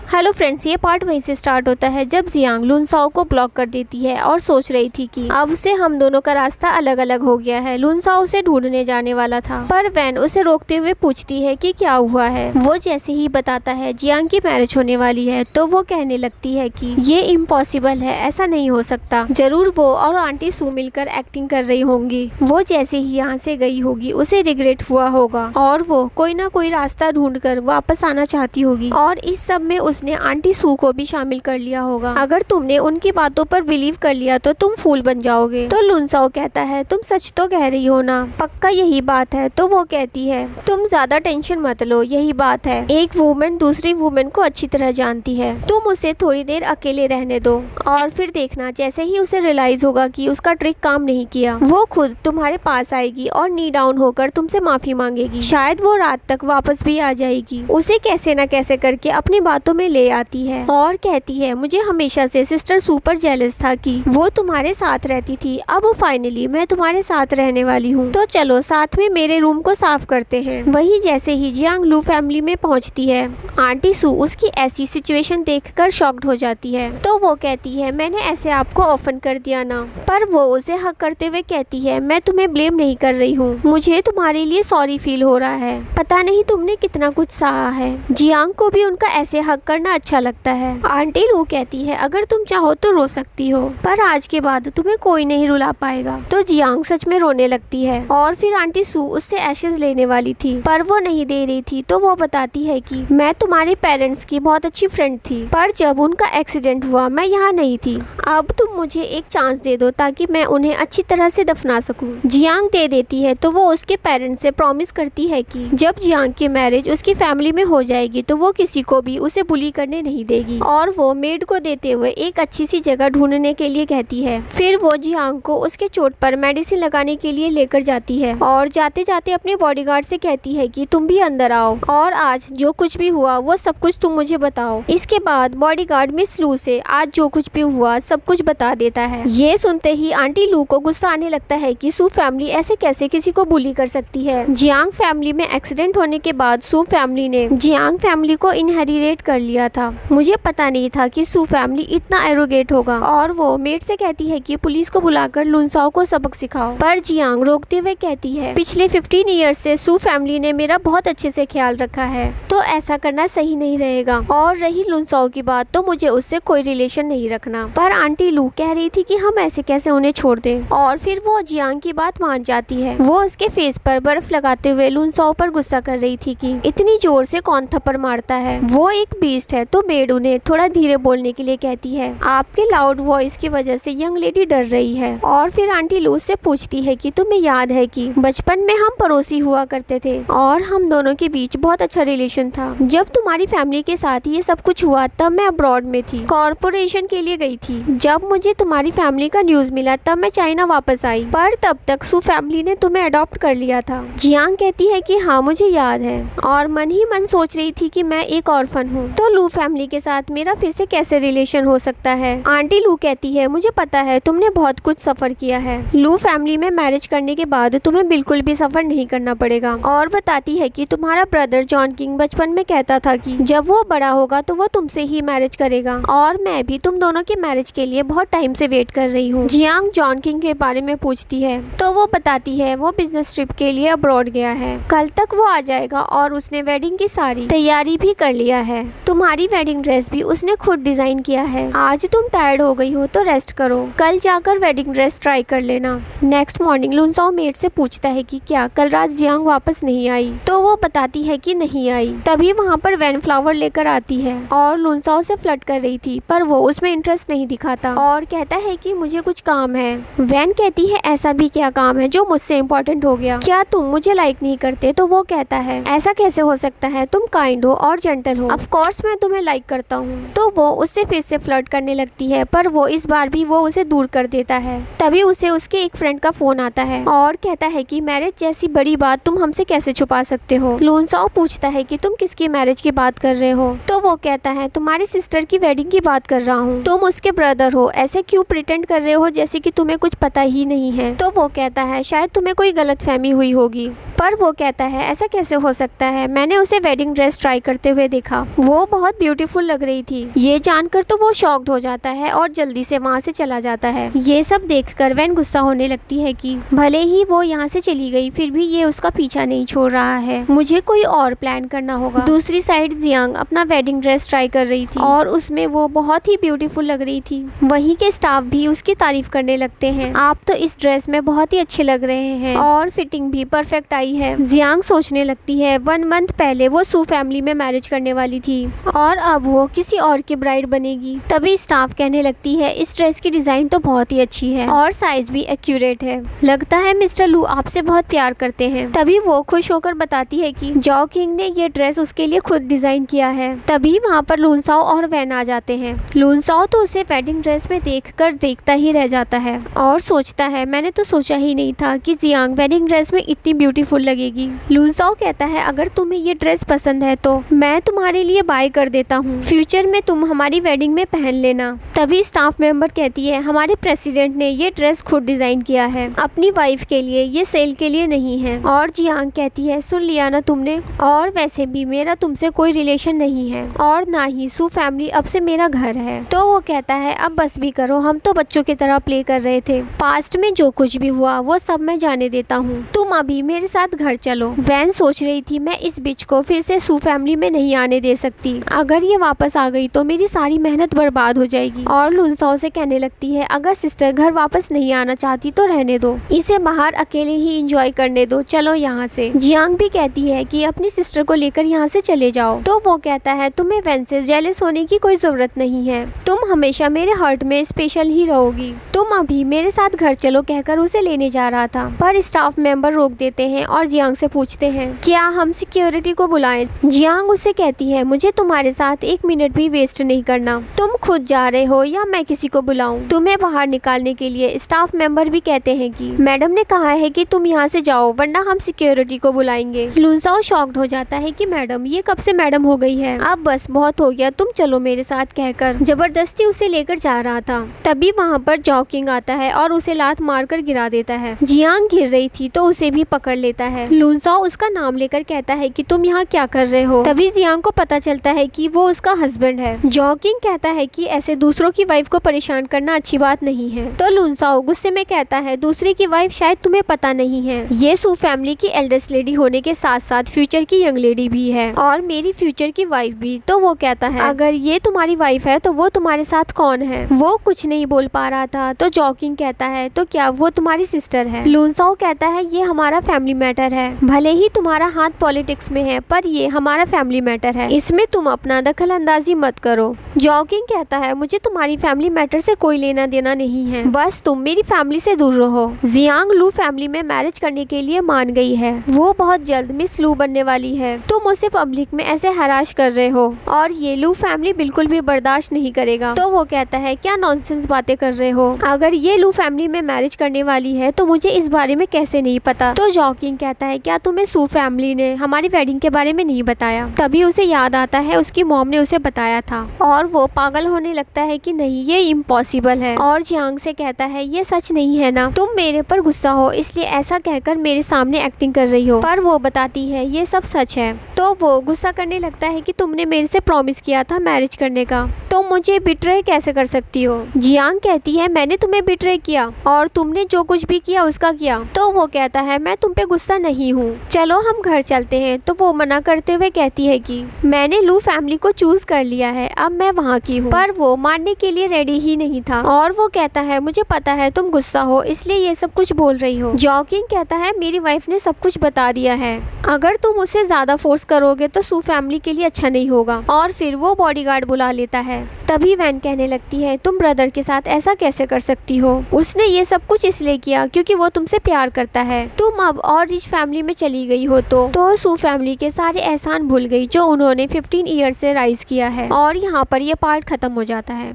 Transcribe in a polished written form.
Hello friends, ये part वहीं से स्टार्ट होता है जब जियांग लुनसाओ को ब्लॉक कर देती है और सोच रही थी कि अब से हम दोनों का रास्ता अलग अलग हो गया है। लुनसाओ उसे ढूंढने जाने वाला था, पर वैन उसे रोकते हुए पूछती है कि क्या हुआ है। वो जैसे ही बताता है जियांग की मैरिज होने वाली है तो वो कहने लगती है कि ये इम्पॉसिबल है, ऐसा नहीं हो सकता। जरूर वो और आंटी सू मिलकर एक्टिंग कर रही होंगी। वो जैसे ही यहाँ से गई होगी उसे रिग्रेट हुआ होगा और वो कोई ना कोई रास्ता ढूंढ कर वापस आना चाहती होगी और इस सब में उसने आंटी सू को भी शामिल कर लिया होगा। अगर तुमने उनकी बातों पर बिलीव कर लिया तो तुम फूल बन जाओगे। तो लुनसाओ कहता है तुम सच तो कह रही हो ना, पक्का यही बात है। तो वो कहती है तुम ज्यादा टेंशन मत लो, यही बात है। एक वुमेन दूसरी वुमेन को अच्छी तरह जानती है, तुम उसे थोड़ी देर अकेले रहने दो और फिर देखना जैसे ही उसे रियलाइज होगा कि उसका ट्रिक काम नहीं किया वो खुद तुम्हारे पास आएगी और नी डाउन होकर तुमसे माफी मांगेगी। शायद वो रात तक वापस भी आ जाएगी। उसे कैसे न कैसे करके अपनी बातों में ले आती है और कहती है मुझे हमेशा से सिस्टर सुपर जेलस था कि वो तुम्हारे साथ रहती थी, अब फाइनली मैं तुम्हारे साथ रहने वाली हूँ, तो चलो साथ में मेरे रूम को साफ करते हैं। वही जैसे ही जियांग लू फैमिली में पहुँचती है आंटी सू उसकी ऐसी सिचुएशन देखकर शॉक्ड हो जाती है। तो वो कहती है मैंने ऐसे आपको ऑफन कर दिया ना, पर वो उसे हक करते हुए कहती है मैं तुम्हें ब्लेम नहीं कर रही हूँ, मुझे तुम्हारे लिए सॉरी फील हो रहा है, पता नहीं तुमने कितना कुछ सहा है। जियांग को भी उनका ऐसे हक करना अच्छा लगता है। आंटी लू कहती है अगर तुम चाहो तो रो सकती हो, पर आज के बाद तुम्हें कोई नहीं रुला पाएगा। तो जियांग सच में रोने लगती है और फिर आंटी सू उससे एशेज लेने वाली थी पर वो नहीं दे रही थी। तो वो बताती है कि मैं तुम्हारे पेरेंट्स की बहुत अच्छी फ्रेंड थी, पर जब उनका एक्सीडेंट हुआ मैं यहाँ नहीं थी। अब तुम मुझे एक चांस दे दो ताकि मैं उन्हें अच्छी तरह से दफना सकूं। जियांग दे देती है तो वो उसके पेरेंट्स से प्रॉमिस करती है कि जब जियांग की मैरिज उसकी फैमिली में हो जाएगी तो वो किसी को भी उसे बुली करने नहीं देगी और वो मेड को देते हुए एक अच्छी सी जगह ढूंढने के लिए कहती है। फिर वो जियांग को उसके चोट पर मेडिसिन लगाने के लिए लेकर जाती है और जाते जाते अपने बॉडीगार्ड से कहती है कि तुम भी अंदर आओ और आज जो कुछ भी हुआ वो सब कुछ तुम मुझे बताओ। इसके बाद बॉडीगार्ड मिस लू से आज जो कुछ भी हुआ सब कुछ बता देता है। ये सुनते ही आंटी लू को गुस्सा आने लगता है कि सू फैमिली ऐसे कैसे किसी को बुली कर सकती है। जियांग फैमिली में एक्सीडेंट होने के बाद सू फैमिली ने जियांग फैमिली को इनहेरिट कर लिया था। मुझे पता नहीं था कि सू फैमिली इतना एरोगेट होगा। और वो मेड से कहती है कि पुलिस को बुलाकर लुनसाओ को सबक सिखाओ, पर जियांग रोकते हुए कहती है पिछले 15 ईयर्स से सू फैमिली ने मेरा बहुत अच्छे से ख्याल रखा है, तो ऐसा करना सही नहीं रहेगा। और रही लुनसाओ की बात तो मुझे उससे कोई रिलेशन नहीं रखना। पर आंटी लू कह रही थी कि हम ऐसे कैसे उन्हें छोड़ दें और फिर वो जियांग की बात मान जाती है। वो उसके फेस पर बर्फ लगाते हुए लुनसाओ पर गुस्सा कर रही थी कि इतनी जोर से कौन थप्पड़ मारता है, वो एक बीस्ट है। तो मेड उन्हें थोड़ा धीरे बोलने के लिए कहती है आपके लाउड वॉइस की वजह से यंग लेडी डर रही है। और फिर आंटी लू से पूछती है कि तुम्हें याद है कि बचपन में हम पड़ोसी हुआ करते थे और हम दोनों के बीच बहुत अच्छा रिलेशन था। जब तुम्हारी फैमिली के साथ ये सब कुछ हुआ तब मैं अब्रॉड में थी, कॉर्पोरेशन के लिए गई थी। जब मुझे तुम्हारी फैमिली का न्यूज मिला तब मैं चाइना वापस आई, पर तब तक सू फैमिली ने तुम्हें अडॉप्ट कर लिया था। जियांग कहती है कि हाँ मुझे याद है और मन ही मन सोच रही थी कि मैं एक ऑर्फन हूँ, तो लू फैमिली के साथ मेरा फिर से कैसे रिलेशन हो सकता है। आंटी लू कहती है मुझे पता है तुमने बहुत कुछ सफर किया है, लू फैमिली में मैरिज करने के बाद तुम्हें बिल्कुल भी सफर नहीं करना पड़ेगा। और बताती है कि तुम्हारा ब्रदर जॉन किंग बचपन में कहता था कि जब वो बड़ा होगा तो वो तुमसे ही मैरिज करेगा और मैं भी तुम दोनों के मैरिज के लिए बहुत टाइम से वेट कर रही हूँ। जियांग जॉन किंग के बारे में पूछती है तो वो बताती है वो बिजनेस ट्रिप के लिए अब्रॉड गया है, कल तक वो आ जाएगा और उसने वेडिंग की सारी तैयारी भी कर लिया है। तुम्हारी वेडिंग ड्रेस भी उसने खुद डिजाइन किया है। आज तुम टायर्ड हो गई हो तो रेस्ट करो, कल जाकर वेडिंग ड्रेस ट्राई कर लेना। नेक्स्ट मॉर्निंग लुनसाओ मेड से पूछता है कि क्या कल रात जियांग वापस नहीं आई, तो वो बताती है कि नहीं आई। तभी वहाँ पर वैन फ्लावर लेकर आती है और लुनसाओ से फ्लर्ट कर रही थी, पर वो उसमें इंटरेस्ट नहीं दिखाता और कहता है कि मुझे कुछ काम है। वैन कहती है ऐसा भी क्या काम है जो मुझसे इम्पोर्टेंट हो गया, क्या तुम मुझे लाइक नहीं करते। तो वो कहता है ऐसा कैसे हो सकता है, तुम काइंड हो और जेंटल हो, ऑफ कोर्स मैं तुम्हें लाइक करता हूँ। तो वो उससे फिर से फ्लर्ट करने लगती है, पर वो इस बार भी वो उसे दूर कर देता है। तभी उसे उसके एक फ्रेंड का फोन आता है और कहता है कि मैरिज जैसी बड़ी बात तुम हमसे कैसे छुपा सकते हो। लुनसाओ पूछता है कि तुम किसकी मैरिज की बात कर रहे हो, तो वो कहता है तुम्हारी सिस्टर की वेडिंग की बात कर रहा हूँ, तुम उसके ब्रदर हो, ऐसे क्यों प्रिटेंड कर रहे हो जैसे कि तुम्हें कुछ पता ही नहीं है। तो वो कहता है शायद तुम्हें कोई गलतफहमी हुई होगी, पर वो कहता है ऐसा कैसे हो सकता है, मैंने उसे वेडिंग ड्रेस ट्राई करते हुए देखा, वो बहुत ब्यूटीफुल लग रही थी। ये जानकर तो वो शॉक्ड हो जाता है और जल्दी से वहाँ से चला जाता है। ये सब देखकर वैन गुस्सा होने लगती है कि भले ही वो यहाँ से चली गई फिर भी ये उसका पीछा नहीं छोड़ रहा है, मुझे कोई और प्लान करना होगा। दूसरी साइड जियांग अपना वेडिंग ड्रेस ट्राई कर रही थी और उसमें वो बहुत ही ब्यूटीफुल लग रही थी। वहीं के स्टाफ भी उसकी तारीफ करने लगते हैं, आप तो इस ड्रेस में बहुत ही अच्छे लग रहे हैं और फिटिंग भी परफेक्ट आई है। जियांग सोचने लगती है 1 मंथ पहले वो सू फैमिली में मैरिज करने वाली थी और अब वो किसी और की ब्राइड बनेगी। तभी स्टाफ कहने लगती है इस ड्रेस की डिजाइन तो बहुत ही अच्छी है और साइज भी एक्यूरेट है, लगता है मिस्टर लू आपसे बहुत प्यार करते हैं। तभी वो खुश होकर बताती है कि जाओ किंग ने ये ड्रेस उसके लिए खुद डिजाइन किया है। तभी वहाँ पर लूनसाओ और वैन आ जाते हैं। लूनसाओ तो उसे वेडिंग ड्रेस में देखकर देखता ही रह जाता है और सोचता है मैंने तो सोचा ही नहीं था कि जियांग वेडिंग ड्रेस में इतनी ब्यूटीफुल लगेगी। लूनसाओ कहता है अगर तुम्हें ये ड्रेस पसंद है तो मैं तुम्हारे लिए बाय कर देता हूँ, फ्यूचर में तुम हमारी वेडिंग में पहन लेना। तभी स्टाफ मेंबर कहती है हमारे प्रेसिडेंट ने ये ड्रेस खुद डिजाइन किया है अपनी वाइफ के लिए, ये सेल के लिए नहीं है। और जियांग कहती है सुन लिया ना तुमने, और वैसे भी मेरा तुमसे कोई रिलेशन नहीं है और ना ही सू फैमिली अब से मेरा घर है। तो वो कहता है अब बस भी करो, हम तो बच्चों की तरह प्ले कर रहे थे, पास्ट में जो कुछ भी हुआ वो सब मैं जाने देता हूँ, तुम अभी मेरे साथ घर चलो। वैन सोच रही थी मैं इस बिच को फिर से सू फैमिली में नहीं आने दे सकती, अगर ये वापस आ गई तो मेरी सारी मेहनत बर्बाद हो जाएगी। और लूनसाओ से कहने लगती है अगर सिस्टर घर वापस नहीं आना चाहती तो रहने दो, इसे बाहर अकेले ही इंजॉय करने दो, चलो यहाँ से। जियांग भी कहती है कि अपनी सिस्टर को लेकर यहाँ से चले जाओ। तो वो कहता है तुम्हें वैन से जेलस होने की कोई जरूरत नहीं है, तुम हमेशा मेरे हार्ट में स्पेशल ही रहोगी, तुम अभी मेरे साथ घर चलो कहकर उसे लेने जा रहा था, पर स्टाफ मेंबर रोक देते हैं और जियांग से पूछते हैं क्या हम सिक्योरिटी को बुलाएं। जियांग उससे कहती है मुझे तुम्हारे साथ 1 मिनट भी वेस्ट नहीं करना, तुम खुद जा रहे हो या मैं किसी को बुलाऊं तुम्हें बाहर निकालने के लिए। स्टाफ मेंबर भी कहते हैं कि मैडम ने कहा है कि तुम यहाँ से जाओ वरना हम सिक्योरिटी को बुलाएंगे। लूनसाओ शॉक्ड हो जाता है कि मैडम ये कब से मैडम हो गई है, अब बस बहुत हो गया, तुम चलो मेरे साथ कहकर जबरदस्ती उसे लेकर जा रहा था। तभी वहाँ पर जाओ किंग आता है और उसे लात मारकर गिरा देता है। जियांग गिर रही थी तो उसे भी पकड़ लेता है। लूनसाओ उसका नाम लेकर कहता है कि तुम यहाँ क्या कर रहे हो। तभी जियांग को पता चलता है कि वो उसका हस्बैंड है। जाओ किंग कहता है कि ऐसे दूसरों की वाइफ को परेशान करना अच्छी बात नहीं है। तो लूनसाओ गुस्से में कहता है दूसरे की वाइफ शायद तुम्हें पता नहीं है, ये सू फैमिली की एल्डेस्ट लेडी होने के साथ साथ फ्यूचर की यंग लेडी भी है और मेरी फ्यूचर की वाइफ भी। तो वो कहता है अगर ये तुम्हारी वाइफ है तो वो तुम्हारे साथ कौन है। वो कुछ नहीं बोल पा रहा था। तो जाओ किंग कहता है तो क्या वो तुम्हारी सिस्टर है। लूनसाओ कहता है ये हमारा फैमिली मैटर है, भले ही तुम्हारा हाथ पॉलिटिक्स में है पर ये हमारा फैमिली मैटर है, इसमें तुम अपना दखल अंदाजी मत करो। जाओ किंग कहता है मुझे तुम्हारी फैमिली मैटर से कोई लेना देना नहीं है, बस तुम मेरी फैमिली से दूर रहो। जियांग लू फैमिली में मैरिज करने के लिए मान गई है, वो बहुत जल्द मिस लू बनने वाली है, तुम उसे पब्लिक में ऐसे हराश कर रहे हो और ये लू फैमिली बिल्कुल भी बर्दाश्त नहीं करेगा। तो वो कहता है क्या नॉनसेंस बातें कर रहे हो, अगर ये लू फैमिली में मैरिज करने वाली है तो मुझे इस बारे में कैसे नहीं पता। तो जाओ किंग कहता है क्या तुम्हें सू फैमिली ने हमारी वेडिंग के बारे में नहीं बताया। तभी उसे याद आता है उसकी मॉम ने उसे बताया था और वो पागल होने लगता है कि नहीं ये इम्पॉसिबल है और जियांग से कहता है ये सच नहीं है ना, तुम मेरे पर गुस्सा हो इसलिए ऐसा कहकर मेरे सामने एक्टिंग कर रही हो। पर वो बताती है ये सब सच है। तो वो गुस्सा करने लगता है कि तुमने मेरे से प्रॉमिस किया था मैरिज करने का, तो मुझे बिट्रे कैसे कर सकती हो। जियांग कहती है मैंने तुम्हें बिट्रे किया और तुमने जो कुछ भी किया उसका किया। तो वो कहता है मैं तुम पे गुस्सा नहीं हूँ, चलो हम घर चलते हैं। तो वो मना करते हुए कहती है कि मैंने लू फैमिली को चूज कर लिया है, अब मैं वहाँ की हूँ। पर वो मानने के लिए रेडी ही नहीं था और वो कहता है मुझे पता है तुम गुस्सा हो इसलिए ये सब कुछ बोल रही हो। जाओ किंग कहता है मेरी वाइफ ने सब कुछ बता दिया है, अगर तुम उसे ज्यादा फोर्स करोगे तो सू फैमिली के लिए अच्छा नहीं होगा। और फिर वो बॉडीगार्ड बुला लेता है। तभी वैन कहने लगती है तुम ब्रदर के साथ ऐसा कैसे कर सकती हो, उसने ये सब कुछ इसलिए किया क्योंकि वो तुमसे प्यार करता है, तुम अब और रिच फैमिली में चली गई हो तो सू फैमिली के सारे एहसान भूल गई जो उन्होंने 15 ईयर से राइज किया है। और यहाँ पर ये पार्ट खत्म हो जाता है।